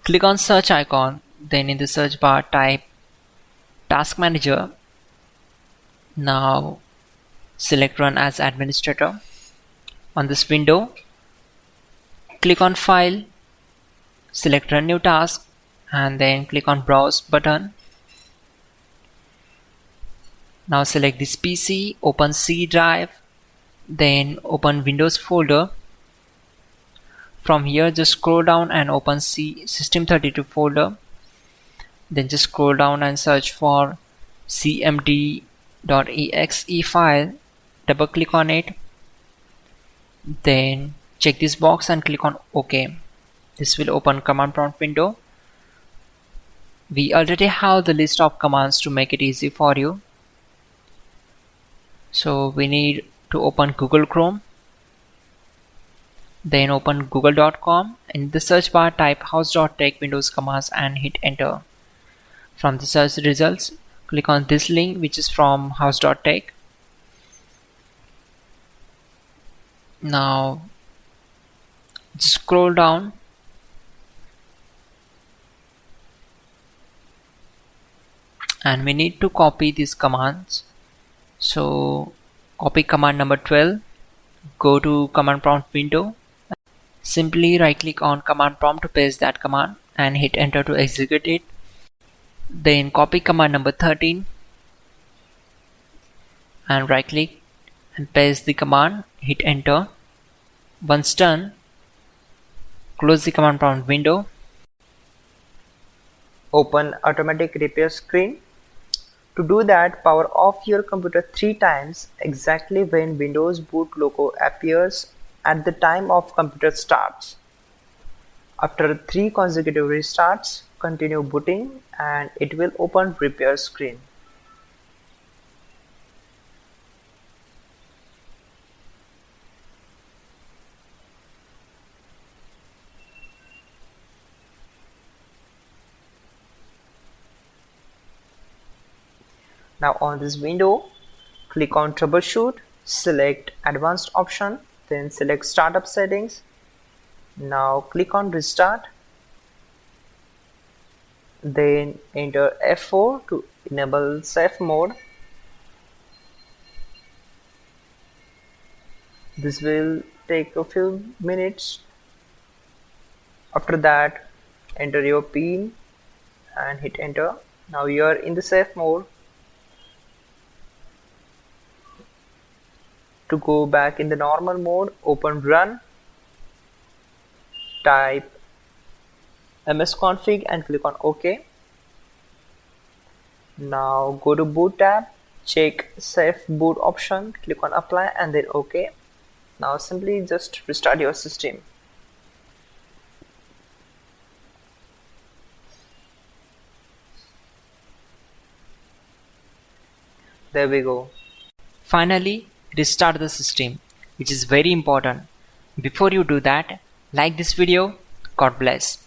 Click on search icon, then in the search bar type Task Manager. Now select Run as Administrator. On this window, click on File, select Run New Task, and then click on Browse button. Now select this PC, open C drive, then open Windows folder. From here just scroll down and open C System32 folder. Then just scroll down and search for cmd.exe file. Double click on it. Then check this box and click on OK. This will open command prompt window. We already have the list of commands to make it easy for you. So we need to open Google Chrome. Then open google.com. In the search bar type hows.tech Windows commands and hit enter. From the search results, click on this link which is from hows.tech. Now just scroll down and we need to copy these commands. So copy command number 12, go to command prompt window, simply right click on command prompt to paste that command and hit enter to execute it. Then copy command number 13 and right click and paste the command, hit enter. Once done, close the command prompt window. Open automatic repair screen. To do that, power off your computer 3 times exactly when Windows boot logo appears at the time of computer starts. After 3 consecutive restarts, continue booting and it will open repair screen. Now on this window, click on Troubleshoot, select Advanced option, then select Startup Settings. Now click on Restart, then enter F4 to enable safe mode. This will take a few minutes. After that, enter your PIN and hit enter. Now you are in the safe mode. To go back in the normal mode, open Run, type msconfig and click on OK. Now go to Boot tab, check Safe Boot option, click on Apply and then OK. Now simply just restart your system. There we go. Finally, restart the system, which is very important. Before you do that, like this video. God bless.